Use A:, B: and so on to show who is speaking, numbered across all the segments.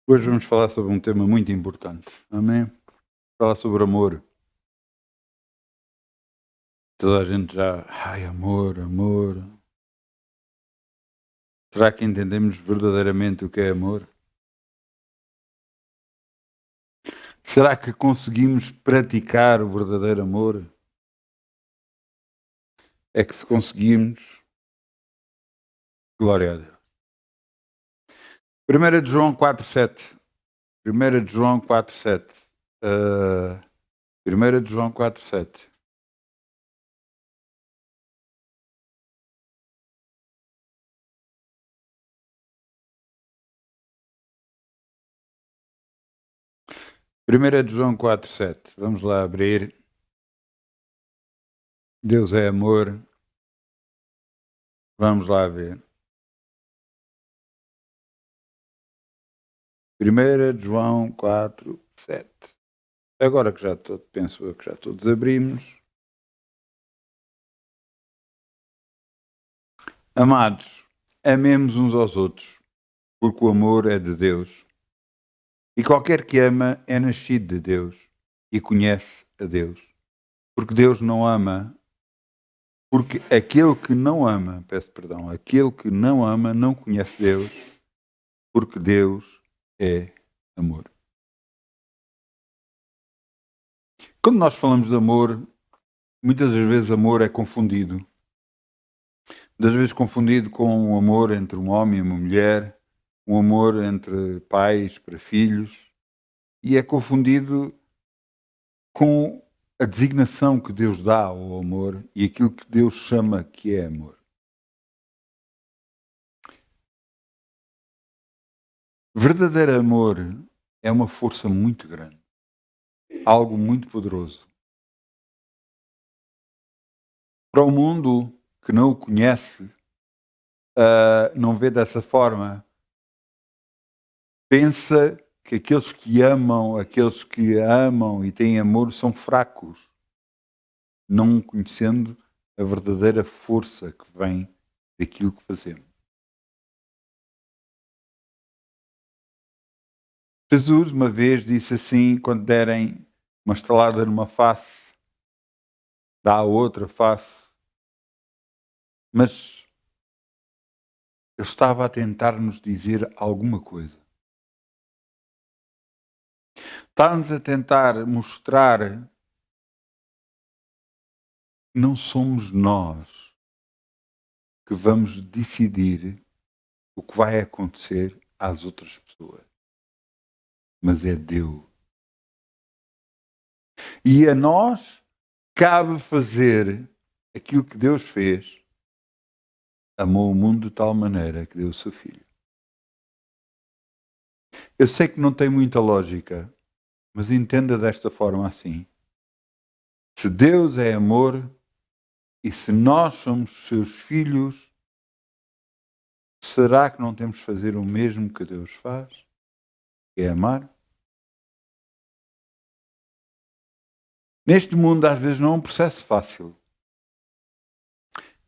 A: Hoje vamos falar sobre um tema muito importante. Amém? Falar sobre amor. Toda a gente já. Ai, amor, amor. Será que entendemos verdadeiramente o que é amor? Será que conseguimos praticar o verdadeiro amor? É que se conseguimos, glória a Deus. 1 de João 4,7. 1 de João 4,7. 1 de João 4,7. Primeira de João 4,7. Vamos lá abrir. Deus é amor. Vamos lá ver. 1 de João 4,7. Agora que já todos, penso eu que já todos abrimos. Amados, amemos uns aos outros, porque o amor é de Deus. E qualquer que ama é nascido de Deus e conhece a Deus. Porque Deus não ama, porque aquele que não ama, peço perdão, aquele que não ama não conhece Deus, porque Deus é amor. Quando nós falamos de amor, muitas das vezes amor é confundido. Das vezes confundido com um amor entre um homem e uma mulher, um amor entre pais para filhos, e é confundido com a designação que Deus dá ao amor e aquilo que Deus chama que é amor. Verdadeiro amor é uma força muito grande, algo muito poderoso. Para o mundo que não o conhece, não vê dessa forma, pensa que aqueles que amam e têm amor são fracos, não conhecendo a verdadeira força que vem daquilo que fazemos. Jesus uma vez disse assim, quando derem uma estalada numa face, dá a outra face, mas ele estava a tentar nos dizer alguma coisa. Está-nos a tentar mostrar que não somos nós que vamos decidir o que vai acontecer às outras pessoas, mas é Deus. E a nós cabe fazer aquilo que Deus fez. Amou o mundo de tal maneira que deu o seu filho. Eu sei que não tem muita lógica, mas entenda desta forma assim. Se Deus é amor e se nós somos seus filhos, será que não temos de fazer o mesmo que Deus faz? Que é amar? Neste mundo às vezes não é um processo fácil.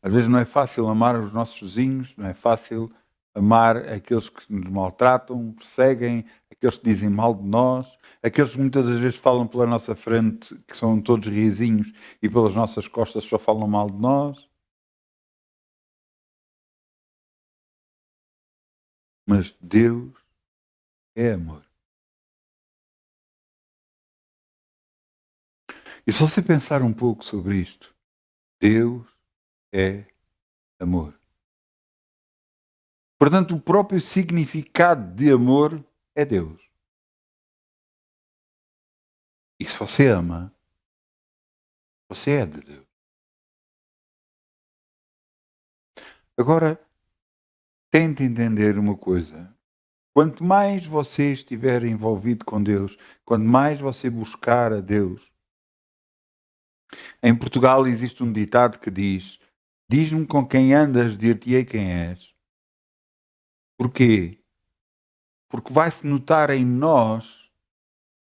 A: Às vezes não é fácil amar os nossos vizinhos, não é fácil amar aqueles que nos maltratam, perseguem, aqueles que dizem mal de nós, aqueles que muitas das vezes falam pela nossa frente, que são todos risinhos, e pelas nossas costas só falam mal de nós. Mas Deus é amor. E se você pensar um pouco sobre isto, Deus é amor. Portanto, o próprio significado de amor é Deus. E se você ama, você é de Deus. Agora, tente entender uma coisa. Quanto mais você estiver envolvido com Deus, quanto mais você buscar a Deus. Em Portugal existe um ditado que diz: diz-me com quem andas, dir-te-ei quem és. Porquê? Porque vai-se notar em nós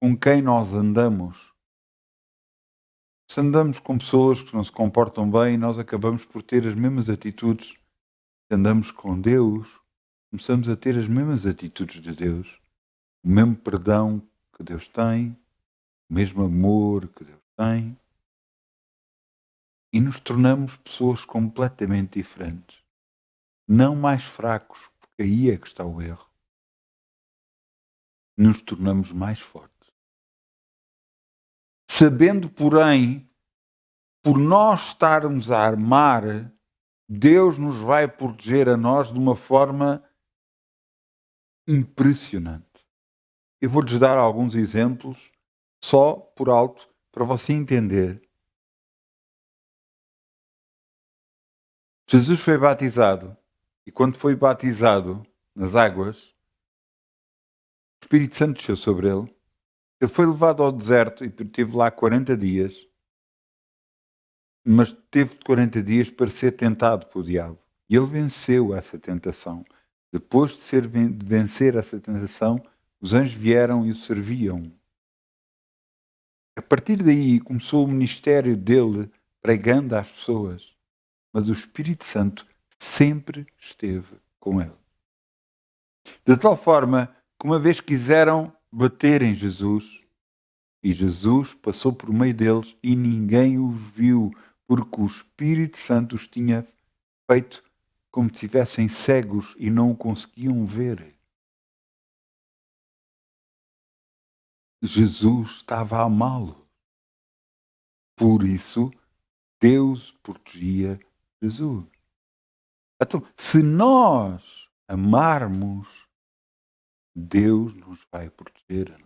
A: com quem nós andamos. Se andamos com pessoas que não se comportam bem, nós acabamos por ter as mesmas atitudes. Se andamos com Deus, começamos a ter as mesmas atitudes de Deus. o mesmo perdão que Deus tem, o mesmo amor que Deus tem, e nos tornamos pessoas completamente diferentes. Não mais fracos, porque aí é que está o erro. Nos tornamos mais fortes. Sabendo, porém, por nós estarmos a armar, Deus nos vai proteger a nós de uma forma impressionante. Eu vou-lhes dar alguns exemplos, só por alto, para você entender. Jesus foi batizado, e quando foi batizado nas águas, o Espírito Santo desceu sobre ele. Ele foi levado ao deserto e esteve lá 40 dias, mas teve 40 dias para ser tentado pelo diabo. E ele venceu essa tentação. Depois de vencer essa tentação, os anjos vieram e o serviam. A partir daí começou o ministério dele pregando às pessoas. Mas o Espírito Santo sempre esteve com ele. De tal forma que uma vez quiseram bater em Jesus, e Jesus passou por meio deles e ninguém os viu, porque o Espírito Santo os tinha feito como se estivessem cegos e não o conseguiam ver. Jesus estava a amá-lo. Por isso, Deus protegia Jesus. Então, se nós amarmos, Deus nos vai proteger.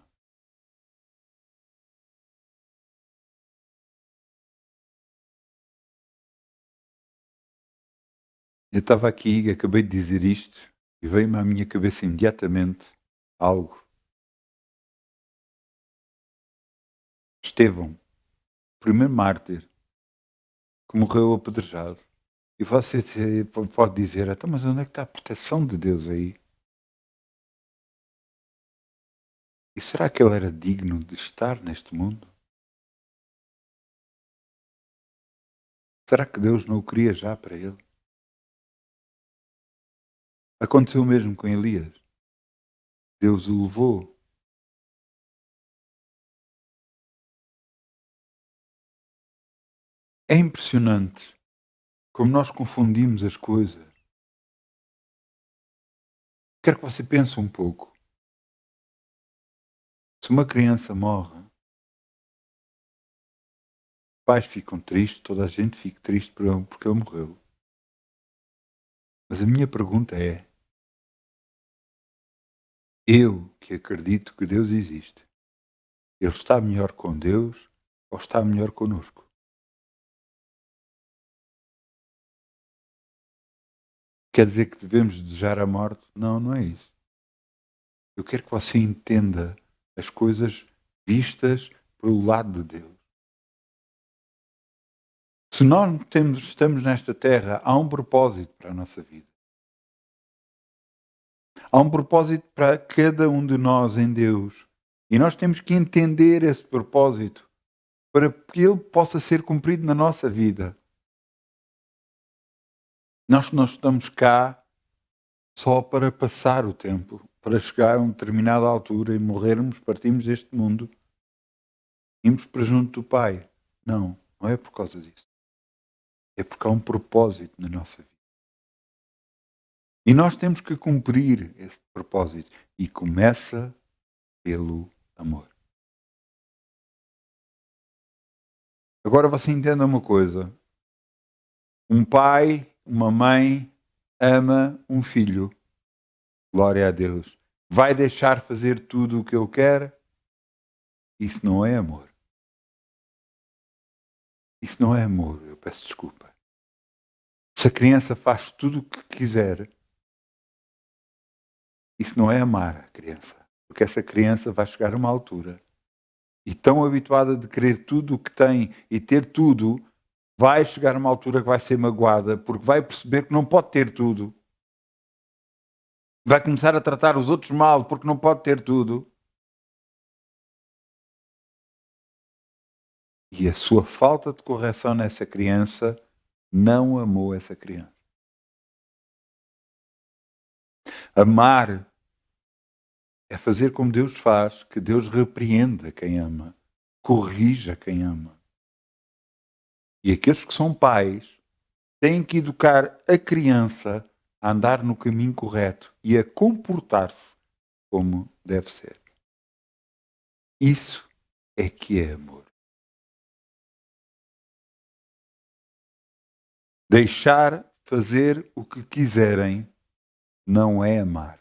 A: Eu estava aqui, acabei de dizer isto, e veio-me à minha cabeça imediatamente algo. Estevão, o primeiro mártir, que morreu apedrejado. E você pode dizer, então, mas onde é que está a proteção de Deus aí? E será que ele era digno de estar neste mundo? Será que Deus não o queria já para ele? Aconteceu o mesmo com Elias. Deus o levou. É impressionante como nós confundimos as coisas. Quero que você pense um pouco. Se uma criança morre, os pais ficam tristes, toda a gente fica triste porque ele morreu. Mas a minha pergunta é: eu que acredito que Deus existe, ele está melhor com Deus ou está melhor conosco? Quer dizer que devemos desejar a morte? Não, não é isso. Eu quero que você entenda as coisas vistas pelo lado de Deus. Se nós estamos nesta terra, há um propósito para a nossa vida. Há um propósito para cada um de nós em Deus. E nós temos que entender esse propósito para que ele possa ser cumprido na nossa vida. Nós não estamos cá só para passar o tempo, para chegar a uma determinada altura e morrermos, partimos deste mundo, irmos para junto do Pai. Não, não é por causa disso. É porque há um propósito na nossa vida. E nós temos que cumprir esse propósito. E começa pelo amor. Agora você entenda uma coisa. Um pai, uma mãe ama um filho. Glória a Deus. Vai deixar fazer tudo o que ele quer? Isso não é amor. Isso não é amor, eu peço desculpa. Se a criança faz tudo o que quiser, isso não é amar a criança. Porque essa criança vai chegar a uma altura e tão habituada de querer tudo o que tem e ter tudo, vai chegar a uma altura que vai ser magoada porque vai perceber que não pode ter tudo. Vai começar a tratar os outros mal porque não pode ter tudo. E a sua falta de correção nessa criança não amou essa criança. Amar É fazer como Deus faz, que Deus repreenda quem ama, corrija quem ama. E aqueles que são pais têm que educar a criança a andar no caminho correto e a comportar-se como deve ser. Isso é que é amor. Deixar fazer o que quiserem não é amar.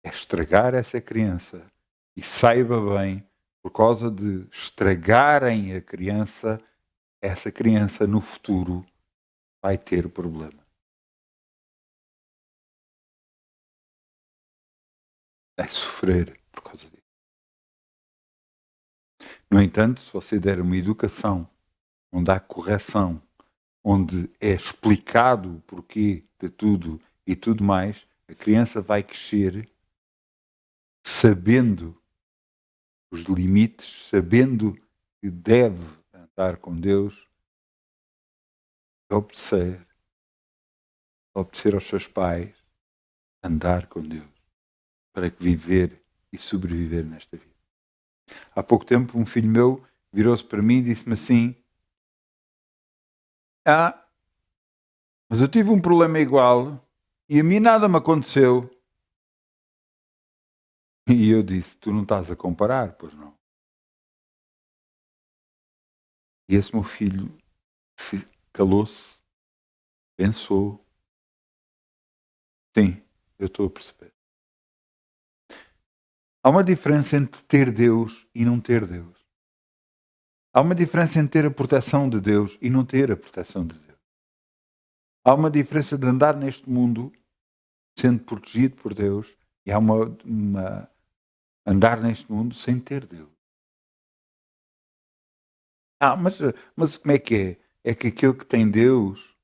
A: É estragar essa criança. E saiba bem, por causa de estragarem a criança, essa criança no futuro vai ter problema. Vai sofrer por causa disso. No entanto, se você der uma educação onde há correção, onde é explicado o porquê de tudo e tudo mais, a criança vai crescer sabendo os limites, sabendo que deve andar com Deus, obedecer aos seus pais, andar com Deus, para viver e sobreviver nesta vida. Há pouco tempo um filho meu virou-se para mim e disse-me assim: mas eu tive um problema igual e a mim nada me aconteceu. E eu disse: tu não estás a comparar, pois não? E esse meu filho calou-se, pensou. Sim, eu estou a perceber. Há uma diferença entre ter Deus e não ter Deus. Há uma diferença entre ter a proteção de Deus e não ter a proteção de Deus. Há uma diferença de andar neste mundo sendo protegido por Deus e há uma andar neste mundo sem ter Deus. Mas como é que é? É que aquele que tem Deus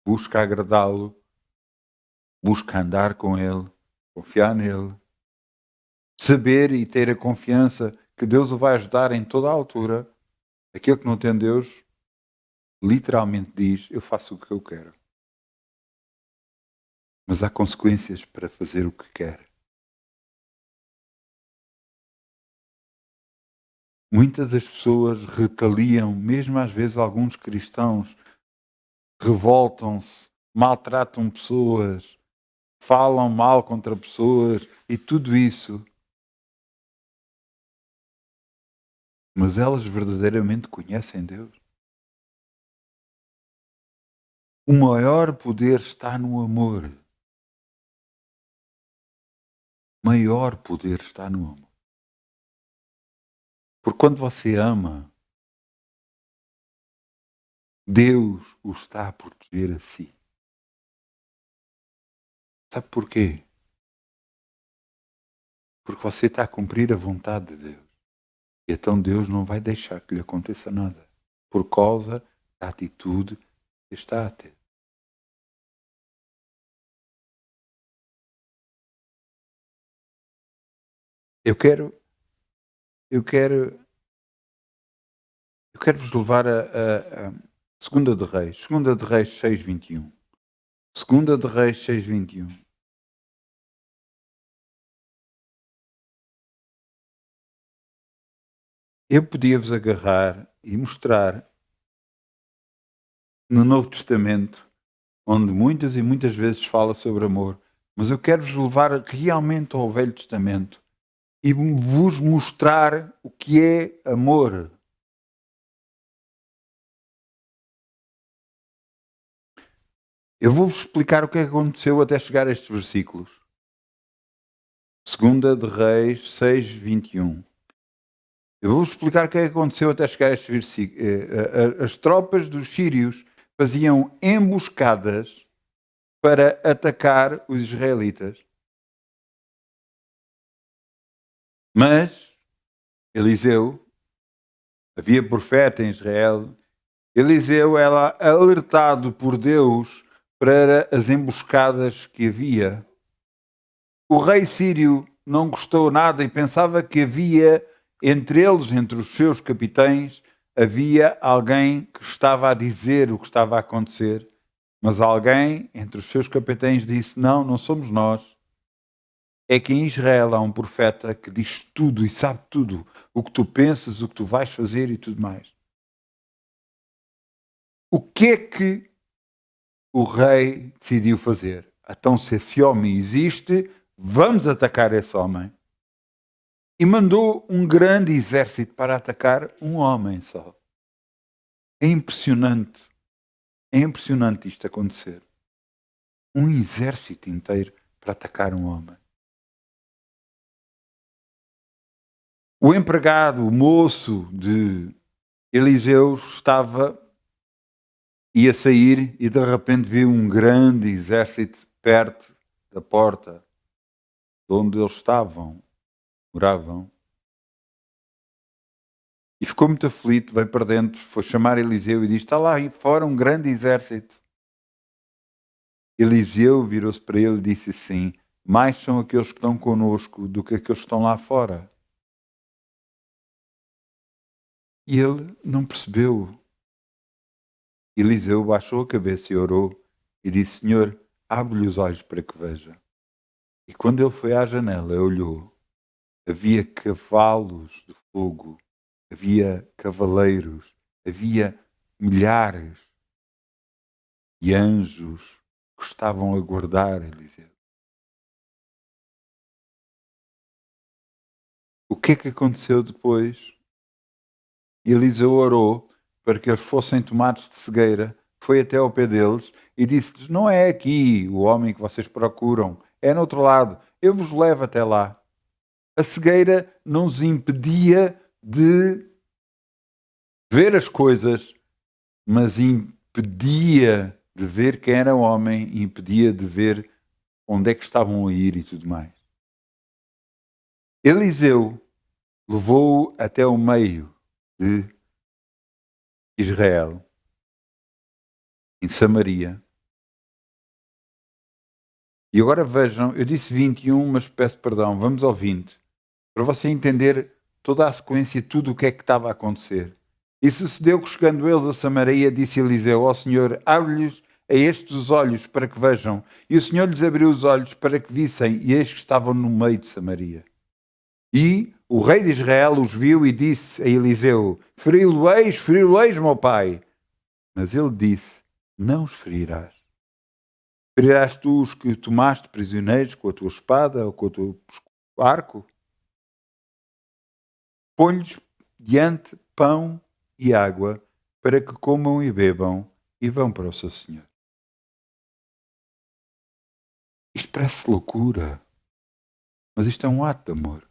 A: busca agradá-lo, busca andar com Ele, confiar nele, saber e ter a confiança que Deus o vai ajudar em toda a altura. Aquele que não tem Deus literalmente diz: eu faço o que eu quero. Mas há consequências para fazer o que quer. Muitas das pessoas retaliam, mesmo às vezes alguns cristãos revoltam-se, maltratam pessoas, falam mal contra pessoas e tudo isso. Mas elas verdadeiramente conhecem Deus. O maior poder está no amor. Maior poder está no amor. Porque quando você ama, Deus o está a proteger a si. Sabe porquê? Porque você está a cumprir a vontade de Deus. E então Deus não vai deixar que lhe aconteça nada. Por causa da atitude que está a ter. Eu quero vos levar a Segunda de Reis. Segunda de Reis 6:21. Segunda de Reis 6:21. Eu podia-vos agarrar e mostrar no Novo Testamento, onde muitas e muitas vezes fala sobre amor, mas eu quero-vos levar realmente ao Velho Testamento e vos mostrar o que é amor. Eu vou-vos explicar o que é que aconteceu até chegar a estes versículos. Segunda de Reis 6:21. Eu vou-vos explicar o que é que aconteceu até chegar a estes versículos. As tropas dos sírios faziam emboscadas para atacar os israelitas. Mas Eliseu, havia profeta em Israel, Eliseu era alertado por Deus para as emboscadas que havia. O rei sírio não gostou nada e pensava que havia entre eles, entre os seus capitães, havia alguém que estava a dizer o que estava a acontecer. Mas alguém entre os seus capitães disse: não, não somos nós. é que em Israel há um profeta que diz tudo e sabe tudo. O que tu pensas, o que tu vais fazer e tudo mais. O que é que o rei decidiu fazer? Então, se esse homem existe, vamos atacar esse homem. E mandou um grande exército para atacar um homem só. É impressionante. É impressionante isto acontecer. Um exército inteiro para atacar um homem. O empregado, o moço de Eliseu ia sair e de repente viu um grande exército perto da porta de onde eles moravam. E ficou muito aflito, veio para dentro, foi chamar Eliseu e disse: está lá fora um grande exército. Eliseu virou-se para ele e disse assim: mais são aqueles que estão conosco do que aqueles que estão lá fora. E ele não percebeu. Eliseu baixou a cabeça e orou e disse: Senhor, abre-lhe os olhos para que veja. E quando ele foi à janela e olhou, havia cavalos de fogo, havia cavaleiros, havia milhares de anjos que estavam a guardar Eliseu. O que é que aconteceu depois? Eliseu orou para que eles fossem tomados de cegueira, foi até ao pé deles e disse-lhes: não é aqui o homem que vocês procuram, é no outro lado, eu vos levo até lá. A cegueira não os impedia de ver as coisas, mas impedia de ver quem era o homem, impedia de ver onde é que estavam a ir e tudo mais. Eliseu levou-o até o meio de Israel, em Samaria. E agora vejam, eu disse 21, mas peço perdão, vamos ao 20, para você entender toda a sequência, tudo o que é que estava a acontecer. E sucedeu que, chegando eles a Samaria, disse Eliseu: ó Senhor, abre-lhes a estes os olhos para que vejam. E o Senhor lhes abriu os olhos para que vissem, e eis que estavam no meio de Samaria. E o rei de Israel os viu e disse a Eliseu: feri-lo-eis, meu pai. Mas ele disse: não os ferirás. Ferirás tu os que tomaste prisioneiros com a tua espada ou com o teu arco? Põe-lhes diante pão e água, para que comam e bebam e vão para o seu Senhor. Isto parece loucura, mas isto é um ato de amor.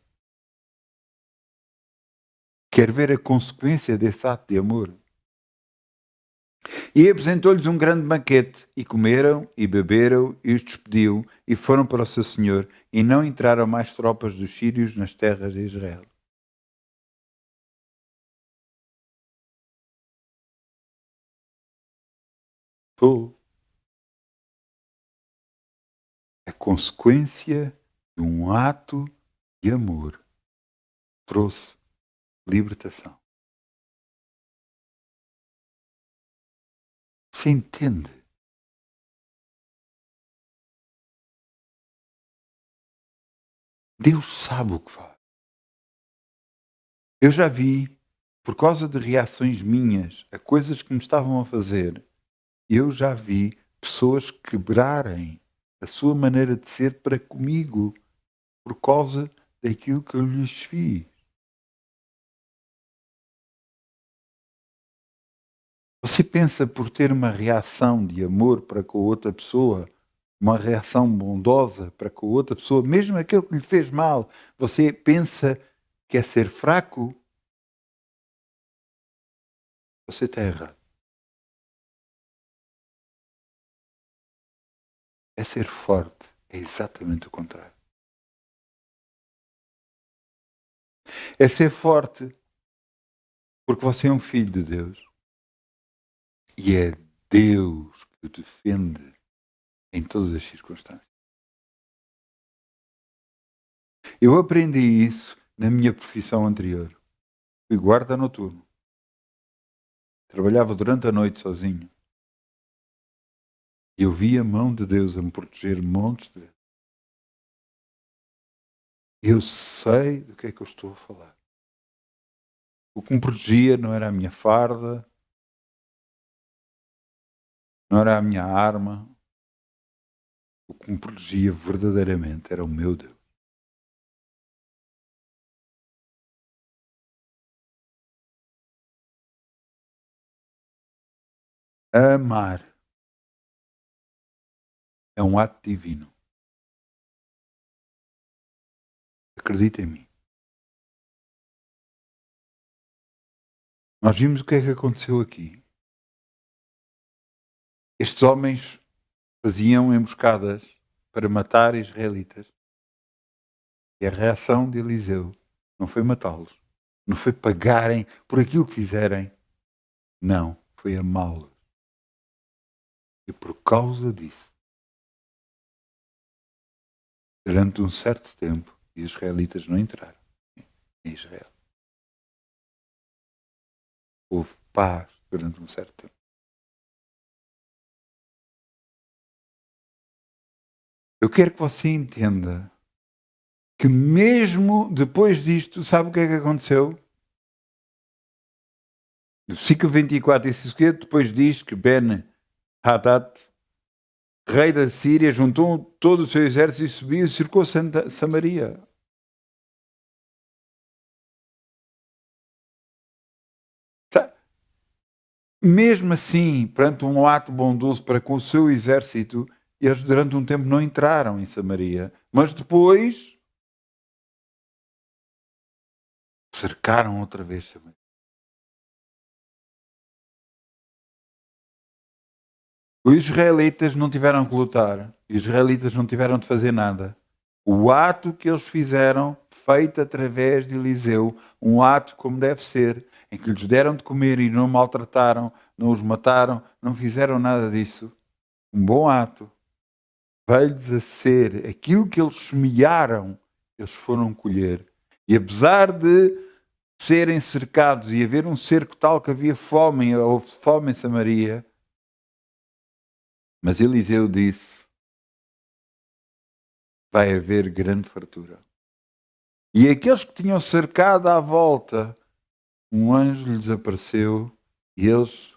A: Quer ver a consequência desse ato de amor? E apresentou-lhes um grande banquete, e comeram, e beberam, e os despediu, e foram para o seu Senhor, e não entraram mais tropas dos sírios nas terras de Israel. A consequência de um ato de amor trouxe libertação. Você entende? Deus sabe o que faz. Eu já vi, por causa de reações minhas a coisas que me estavam a fazer, eu já vi pessoas quebrarem a sua maneira de ser para comigo por causa daquilo que eu lhes fiz. Você pensa por ter uma reação de amor para com a outra pessoa, uma reação bondosa para com a outra pessoa, mesmo aquele que lhe fez mal, você pensa que é ser fraco? Você está errado. É ser forte. É exatamente o contrário. É ser forte porque você é um filho de Deus. E é Deus que o defende em todas as circunstâncias. Eu aprendi isso na minha profissão anterior. Fui guarda noturno. Trabalhava durante a noite sozinho. E eu vi a mão de Deus a me proteger montes de vezes. Eu sei do que é que eu estou a falar. O que me protegia não era a minha farda, não era a minha arma. O que me protegia verdadeiramente era o meu Deus. Amar é um ato divino. Acredita em mim. Nós vimos o que é que aconteceu aqui. Estes homens faziam emboscadas para matar israelitas. E a reação de Eliseu não foi matá-los, não foi pagarem por aquilo que fizerem, não, foi amá-los. E por causa disso, durante um certo tempo, os israelitas não entraram em Israel. Houve paz durante um certo tempo. Eu quero que você entenda que mesmo depois disto, sabe o que é que aconteceu? No versículo 24 e seguinte, depois diz que Ben-Hadad, rei da Síria, juntou todo o seu exército e subiu e cercou Samaria. Mesmo assim, perante um ato bondoso para com o seu exército, eles durante um tempo não entraram em Samaria, mas depois cercaram outra vez Samaria. Os israelitas não tiveram que lutar, os israelitas não tiveram de fazer nada. O ato que eles fizeram, feito através de Eliseu, um ato como deve ser, em que lhes deram de comer e não maltrataram, não os mataram, não fizeram nada disso. Um bom ato. Veio-lhes a ser aquilo que eles semearam, eles foram colher. E apesar de serem cercados e haver um cerco tal que havia fome, houve fome em Samaria, mas Eliseu disse: vai haver grande fartura. E aqueles que tinham cercado à volta, um anjo lhes apareceu e eles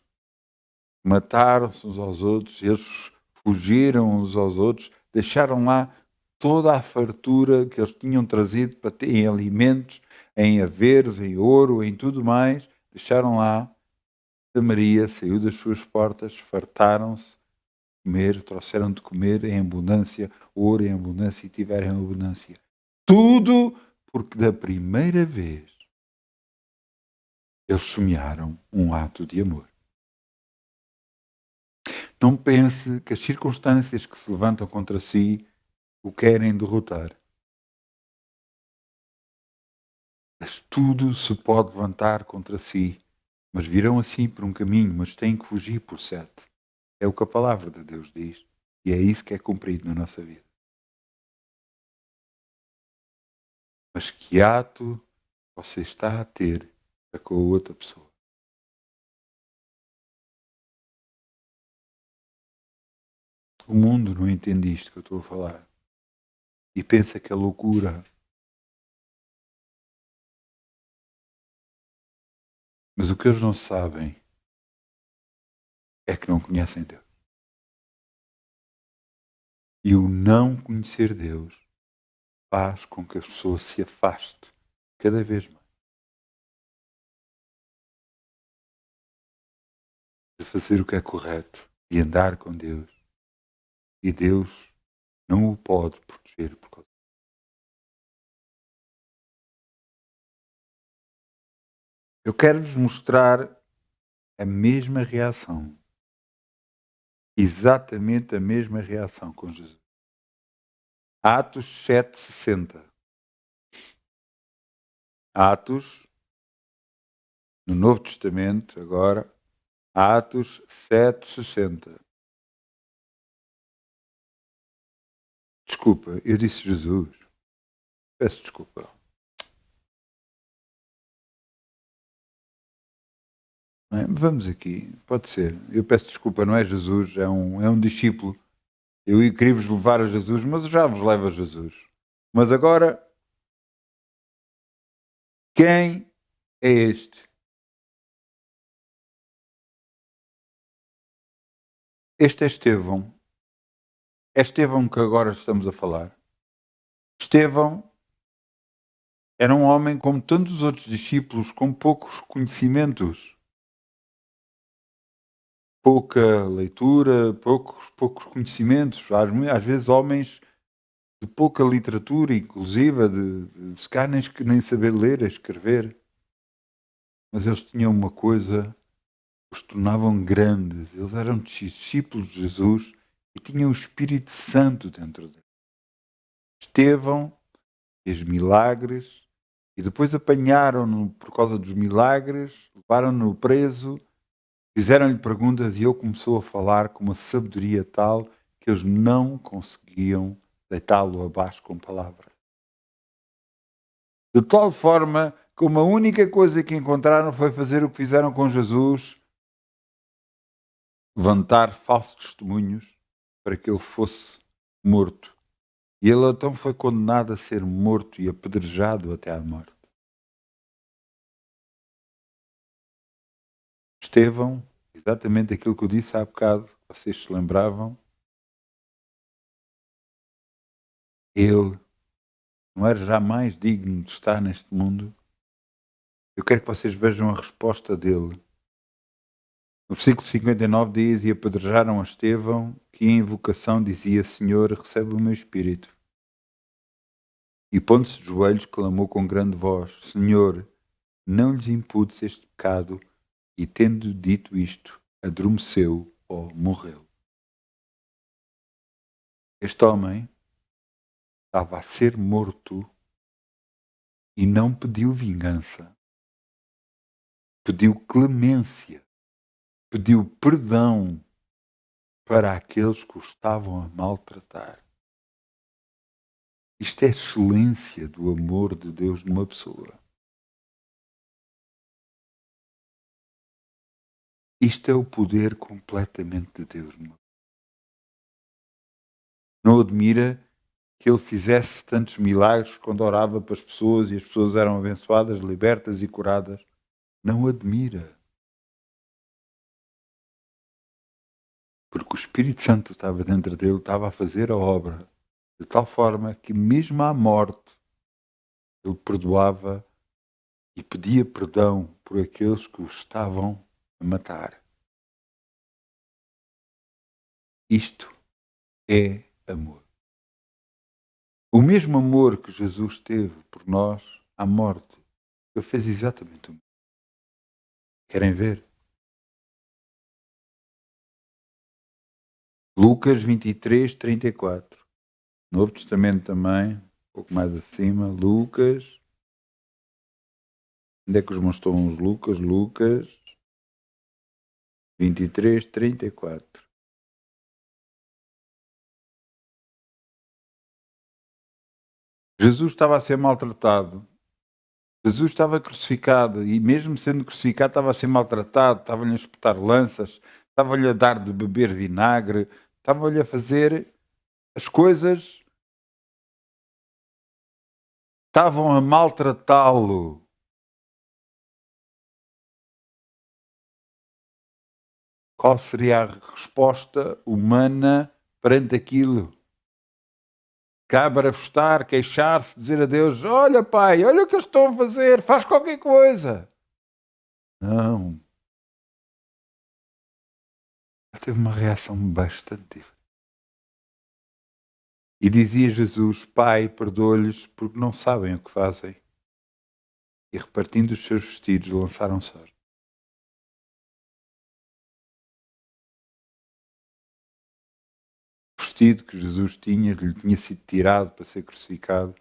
A: mataram-se uns aos outros, eles fugiram uns aos outros, deixaram lá toda a fartura que eles tinham trazido para ter em alimentos, em haveres, em ouro, em tudo mais, deixaram lá. Samaria saiu das suas portas, fartaram-se comer, trouxeram de comer em abundância, ouro em abundância e tiveram em abundância. Tudo porque da primeira vez eles semearam um ato de amor. Não pense que as circunstâncias que se levantam contra si o querem derrotar. Mas tudo se pode levantar contra si, mas virão assim por um caminho, mas têm que fugir por 7. É o que a palavra de Deus diz, e é isso que é cumprido na nossa vida. Mas que ato você está a ter para com a outra pessoa? O mundo não entende isto que eu estou a falar e pensa que é loucura. Mas o que eles não sabem é que não conhecem Deus. E o não conhecer Deus faz com que a pessoa se afaste cada vez mais de fazer o que é correto, de andar com Deus. E Deus não o pode proteger por causa. Eu quero-vos mostrar a mesma reação. Exatamente a mesma reação com Jesus. Atos 7,60. Atos, no Novo Testamento, agora, Atos 7,60. Desculpa, eu disse Jesus. Peço desculpa. Não é? Vamos aqui, pode ser. Eu peço desculpa, não é Jesus, é um discípulo. Eu queria vos levar a Jesus, mas eu já vos levo a Jesus. Mas agora Quem é este? Este é Estevão. É Estevão que agora estamos a falar. Estevão era um homem como tantos os outros discípulos, com poucos conhecimentos, pouca leitura, poucos conhecimentos. Às vezes homens de pouca literatura, inclusive, de se calhar nem saber ler e escrever. Mas eles tinham uma coisa, os tornavam grandes. Eles eram discípulos de Jesus e tinham o Espírito Santo dentro deles. Estevão fez milagres e depois apanharam-no por causa dos milagres, levaram-no preso, fizeram-lhe perguntas e ele começou a falar com uma sabedoria tal que eles não conseguiam deitá-lo abaixo com palavras. De tal forma que uma única coisa que encontraram foi fazer o que fizeram com Jesus, levantar falsos testemunhos para que ele fosse morto. E ele então foi condenado a ser morto e apedrejado até à morte. Estevão, exatamente aquilo que eu disse há bocado, vocês se lembravam, ele não era jamais digno de estar neste mundo. Eu quero que vocês vejam a resposta dele. No versículo 59 diz: E apedrejaram a Estevão, que em invocação dizia: Senhor, recebe o meu espírito. E pondo-se de joelhos, clamou com grande voz: Senhor, não lhes imputes este pecado. E tendo dito isto, adormeceu ou morreu. Este homem estava a ser morto e não pediu vingança. Pediu clemência. Pediu perdão para aqueles que o estavam a maltratar. Isto é a excelência do amor de Deus numa pessoa. Isto é o poder completamente de Deus numa pessoa. Não admira que ele fizesse tantos milagres quando orava para as pessoas e as pessoas eram abençoadas, libertas e curadas. Não admira. Porque o Espírito Santo estava dentro dele, estava a fazer a obra de tal forma que mesmo à morte ele perdoava e pedia perdão por aqueles que o estavam a matar. Isto é amor. O mesmo amor que Jesus teve por nós à morte, ele fez exatamente o mesmo. Querem ver? Lucas 23, 34. Novo Testamento também, um pouco mais acima. Lucas. Onde é que os meus estão os Lucas? Lucas 23, 34. Jesus estava a ser maltratado. Jesus estava crucificado e mesmo sendo crucificado estava a ser maltratado, estava-lhe a espetar lanças, estava-lhe a dar de beber vinagre, estava-lhe a fazer as coisas, estavam a maltratá-lo. Qual seria a resposta humana perante aquilo? Cabarafustar, queixar-se, dizer a Deus: Olha, pai, olha o que eles estão a fazer, faz qualquer coisa. Não. Ele teve uma reação bastante diferente. E dizia Jesus: Pai, perdoa-lhes porque não sabem o que fazem. E repartindo os seus vestidos, lançaram sorte. O vestido que Jesus tinha, que lhe tinha sido tirado para ser crucificado,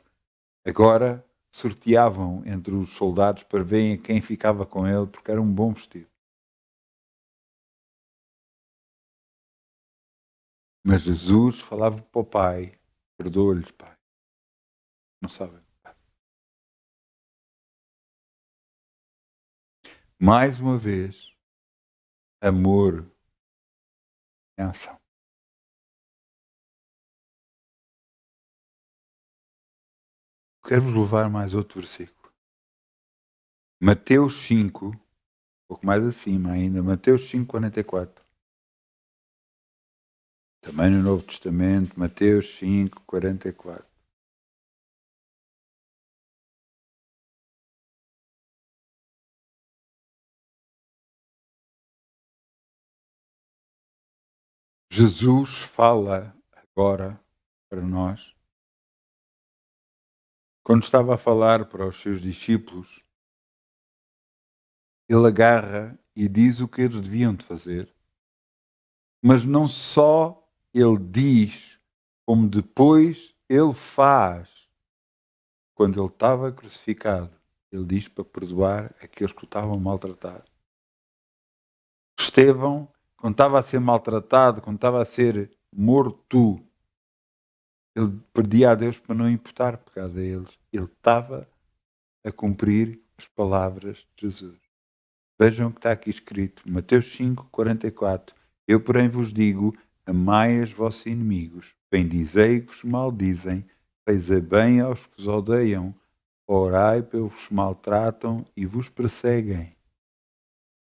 A: agora sorteavam entre os soldados para verem quem ficava com ele, porque era um bom vestido. Mas Jesus falava para o Pai: Perdoa-lhes, Pai. Não sabem. Mais uma vez, amor em ação. Quero-vos levar mais outro versículo. Mateus 5, um pouco mais acima ainda, Mateus 5, 44. Também no Novo Testamento, Mateus 5, 44. Jesus fala agora para nós, quando estava a falar para os seus discípulos, ele agarra e diz o que eles deviam de fazer, mas não só ele diz, como depois ele faz. Quando ele estava crucificado, ele diz para perdoar aqueles que o estavam a maltratar. Estevão, quando estava a ser maltratado, quando estava a ser morto, ele pedia a Deus para não imputar pecado a eles. Ele estava a cumprir as palavras de Jesus. Vejam o que está aqui escrito, Mateus 5, 44. Eu, porém, vos digo, amai os vossos inimigos, bendizei que vos maldizem, fazei bem aos que vos odeiam, orai pelos que vos maltratam e vos perseguem,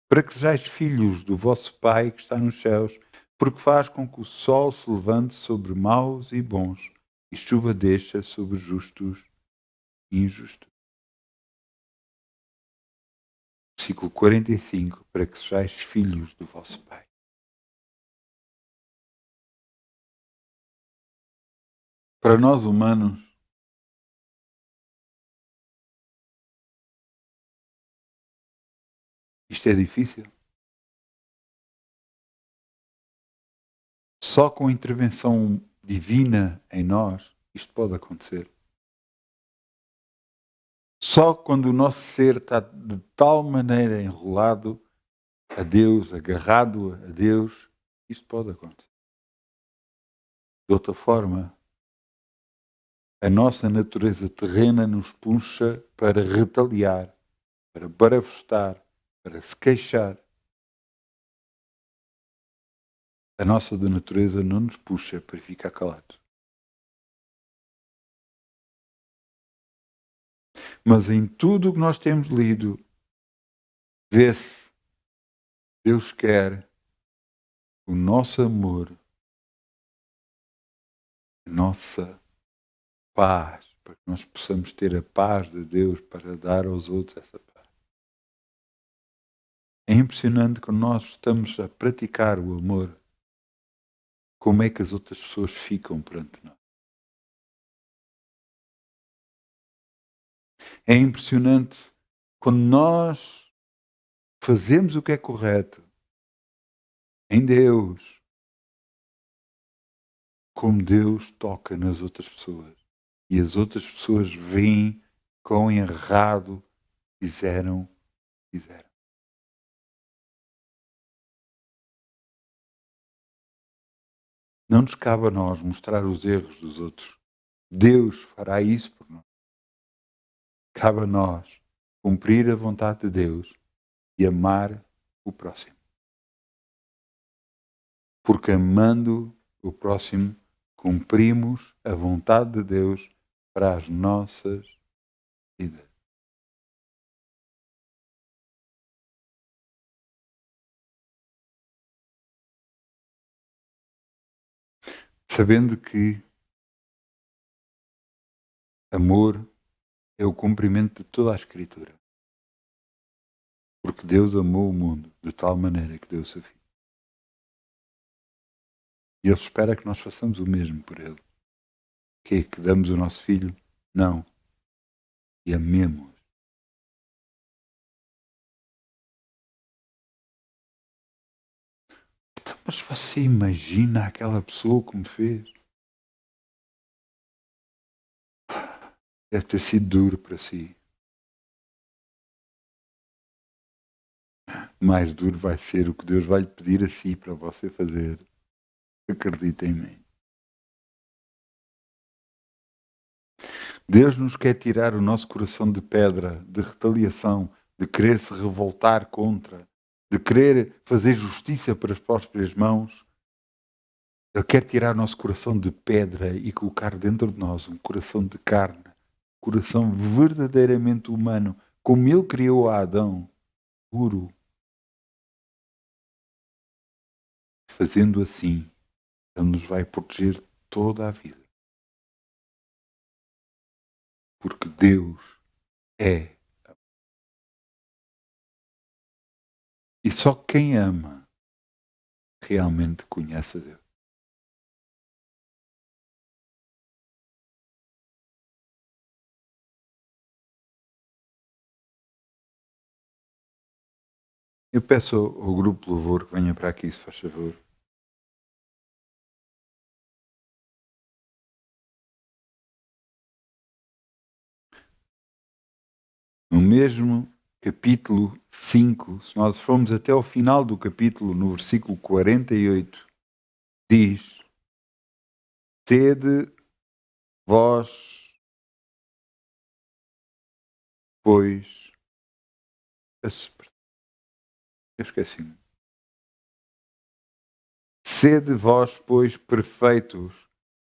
A: para que sejais filhos do vosso Pai que está nos céus, porque faz com que o sol se levante sobre maus e bons, e chuva desça sobre justos e injustos. Versículo 45, para que sejais filhos do vosso Pai. Para nós humanos, isto é difícil. Só com a intervenção divina em nós, isto pode acontecer. Só quando o nosso ser está de tal maneira enrolado a Deus, agarrado a Deus, isto pode acontecer. De outra forma, a nossa natureza terrena nos puxa para retaliar, para barafustar, para se queixar. A nossa natureza não nos puxa para ficar calados. Mas em tudo o que nós temos lido, vê-se, Deus quer o nosso amor, a nossa paz, para que nós possamos ter a paz de Deus para dar aos outros essa paz. É impressionante quando nós estamos a praticar o amor, como é que as outras pessoas ficam perante nós. É impressionante quando nós fazemos o que é correto em Deus, como Deus toca nas outras pessoas. E as outras pessoas veem quão errado fizeram. Não nos cabe a nós mostrar os erros dos outros. Deus fará isso por nós. Cabe a nós cumprir a vontade de Deus e amar o próximo. Porque amando o próximo, cumprimos a vontade de Deus para as nossas vidas. Sabendo que amor é o cumprimento de toda a Escritura. Porque Deus amou o mundo de tal maneira que deu o seu Filho. E Ele espera que nós façamos o mesmo por Ele. Que damos o nosso Filho? Não. E amemos. Então, mas você imagina aquela pessoa que me fez? Deve ter sido duro para si. Mais duro vai ser o que Deus vai lhe pedir a si para você fazer. Acredita em mim. Deus nos quer tirar o nosso coração de pedra, de retaliação, de querer se revoltar contra, de querer fazer justiça para as próprias mãos. Ele quer tirar o nosso coração de pedra e colocar dentro de nós um coração de carne, um coração verdadeiramente humano, como Ele criou a Adão puro, fazendo assim, Ele nos vai proteger toda a vida. Porque Deus é. E só quem ama realmente conhece a Deus. Eu peço ao grupo de louvor que venha para aqui, se faz favor. No mesmo capítulo 5, se nós formos até ao final do capítulo, no versículo 48, diz: Sede vós, pois. Eu esqueci-me. Sede vós, pois, perfeitos,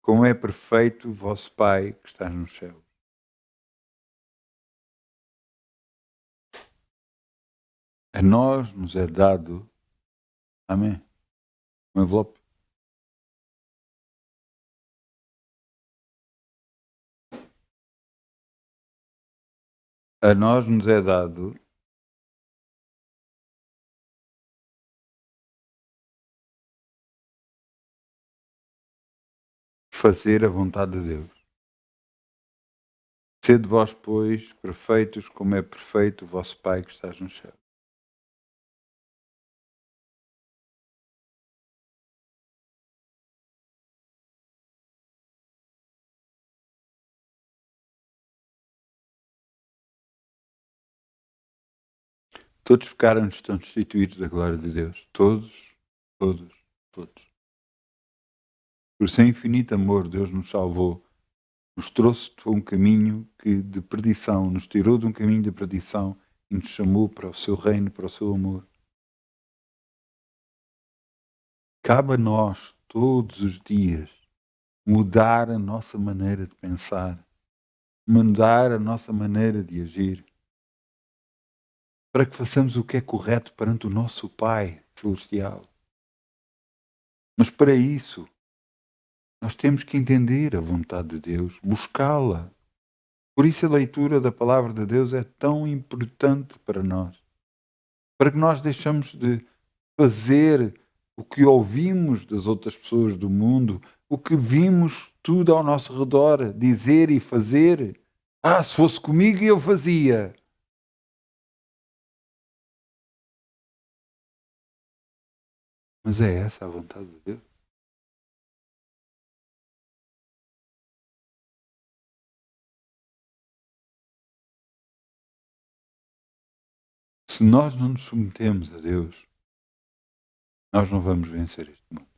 A: como é perfeito o vosso Pai que está no céu. A nós nos é dado, amém, um envelope. A nós nos é dado fazer a vontade de Deus. Sede vós, pois, perfeitos, como é perfeito o vosso Pai que estás no céu. Todos ficaram destituídos da glória de Deus. Todos, todos, todos. Por seu infinito amor, Deus nos salvou, nos trouxe de um caminho de perdição, nos tirou de um caminho de perdição e nos chamou para o seu reino, para o seu amor. Cabe a nós, todos os dias, mudar a nossa maneira de pensar, mudar a nossa maneira de agir, para que façamos o que é correto perante o nosso Pai Celestial. Mas para isso, nós temos que entender a vontade de Deus, buscá-la. Por isso a leitura da palavra de Deus é tão importante para nós. Para que nós deixamos de fazer o que ouvimos das outras pessoas do mundo, o que vimos tudo ao nosso redor dizer e fazer. Se fosse comigo eu fazia. Mas é essa a vontade de Deus? Se nós não nos submetemos a Deus, nós não vamos vencer este mundo.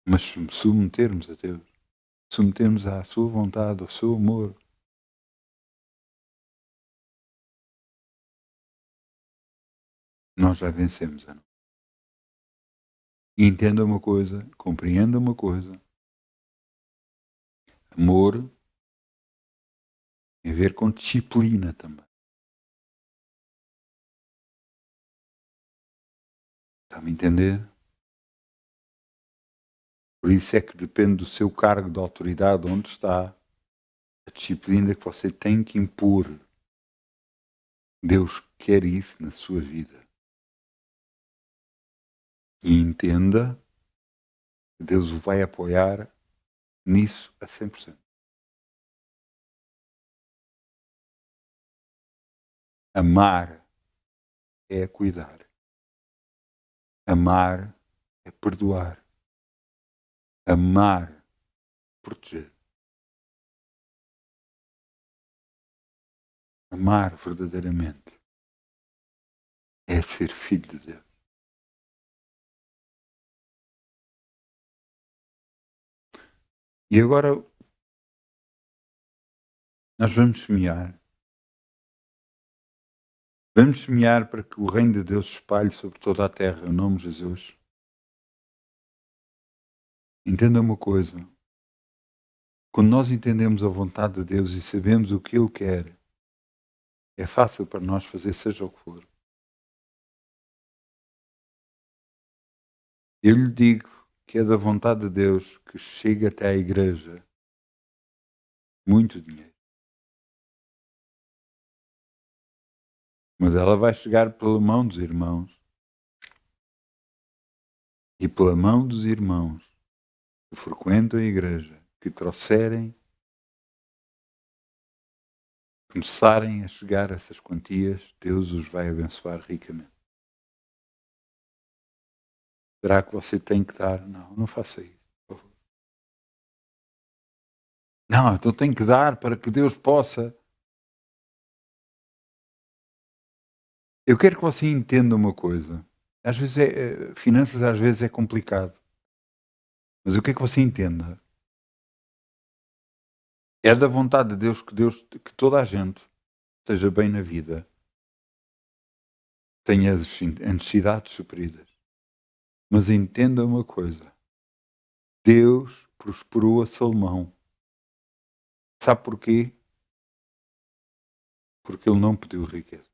A: Mas se submetermos a Deus, submetermos à sua vontade, ao seu amor, nós já vencemos. E entenda uma coisa, compreenda uma coisa. Amor tem a ver com disciplina também. Está-me a entender? Por isso é que depende do seu cargo de autoridade, onde está, a disciplina que você tem que impor. Deus quer isso na sua vida. E entenda que Deus o vai apoiar nisso a 100%. Amar é cuidar. Amar é perdoar. Amar, proteger. Amar verdadeiramente é ser filho de Deus. E agora nós vamos semear. Vamos semear para que o reino de Deus se espalhe sobre toda a terra, em nome de Jesus. Entenda uma coisa. Quando nós entendemos a vontade de Deus e sabemos o que Ele quer, é fácil para nós fazer seja o que for. Eu lhe digo que é da vontade de Deus que chega até à igreja muito dinheiro. Mas ela vai chegar pela mão dos irmãos. E pela mão dos irmãos que frequentam a igreja, que trouxerem, começarem a chegar a essas quantias, Deus os vai abençoar ricamente. Será que você tem que dar? Não, não faça isso, por favor. Não, então tem que dar para que Deus possa. Eu quero que você entenda uma coisa. Às vezes finanças às vezes é complicado. Mas eu quero que você entenda. É da vontade de Deus que toda a gente esteja bem na vida, tenha as necessidades supridas. Mas entenda uma coisa. Deus prosperou a Salomão. Sabe porquê? Porque ele não pediu riqueza.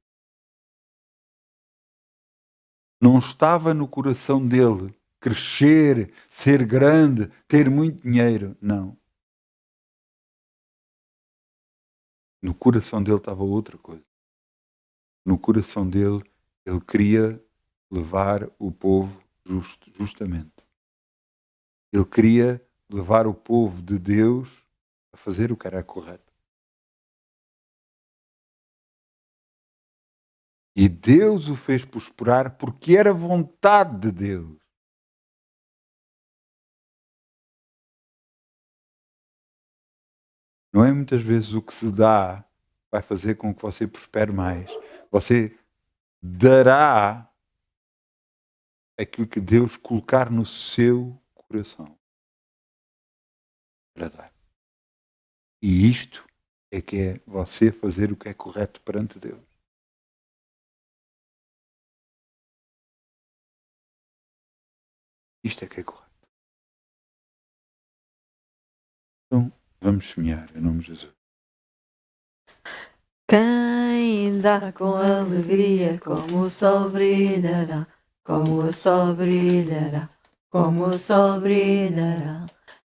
A: Não estava no coração dele crescer, ser grande, ter muito dinheiro. Não. No coração dele estava outra coisa. No coração dele, ele queria levar o povo justamente. Ele queria levar o povo de Deus a fazer o que era correto. E Deus o fez prosperar porque era vontade de Deus. Não é muitas vezes o que se dá vai fazer com que você prospere mais. Você dará aquilo que Deus colocar no seu coração para dar. E isto é que é você fazer o que é correto perante Deus. Isto é que é correto. Então, vamos semear em nome de Jesus.
B: Quem dá com alegria, como o sol brilhará, como o sol brilhará, como o sol brilhará.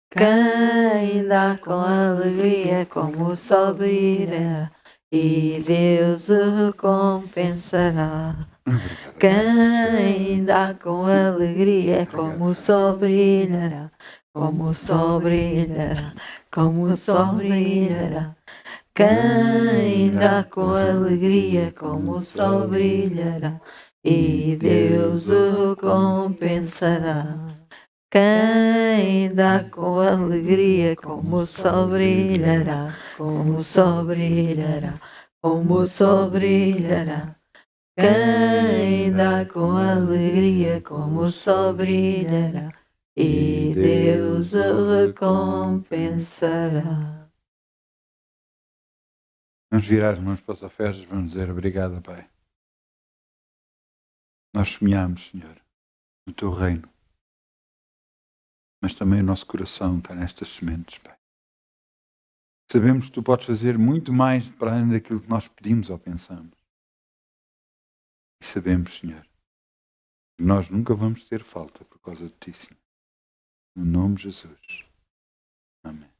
B: Quem dá com alegria, como o sol brilhará, e Deus o recompensará. Quem dá com alegria, como o sol brilhará, como o sol brilhará, como o sol brilhará. Quem dá com alegria, como o sol brilhará, e Deus o recompensará. Quem dá com alegria, como o sol brilhará, como o sol brilhará, como o sol brilhará. Quem dá com alegria, como o sol brilhará, e Deus o recompensará.
A: Vamos virar as mãos para as ofertas, vamos dizer obrigado, Pai. Nós semeamos, Senhor, no Teu reino. Mas também o nosso coração está nestas sementes, Pai. Sabemos que Tu podes fazer muito mais para além daquilo que nós pedimos ou pensamos. E sabemos, Senhor, que nós nunca vamos ter falta por causa de Ti, Senhor. No nome de Jesus. Amém.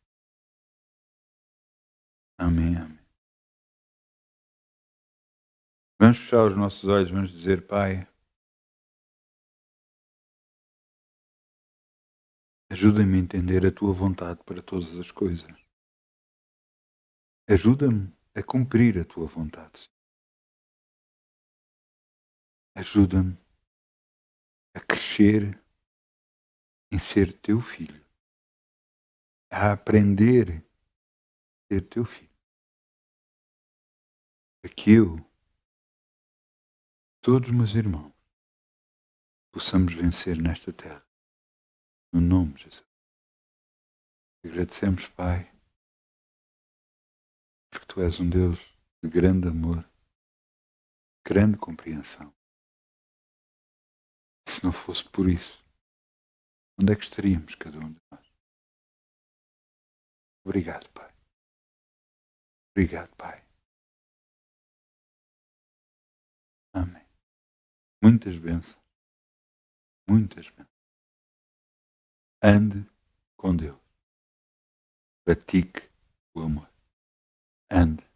A: Amém, amém. Vamos fechar os nossos olhos, vamos dizer, Pai, ajuda-me a entender a Tua vontade para todas as coisas. Ajuda-me a cumprir a Tua vontade, Senhor. Ajuda-me a crescer em ser Teu filho. A aprender a ser Teu filho. Para que eu, todos os meus irmãos, possamos vencer nesta terra. No nome de Jesus. Agradecemos, Pai, porque Tu és um Deus de grande amor, grande compreensão. E se não fosse por isso, onde é que estaríamos cada um de nós? Obrigado, Pai. Obrigado, Pai. Amém. Muitas bênçãos. Muitas bênçãos. Ande com Deus. Pratique o amor. Ande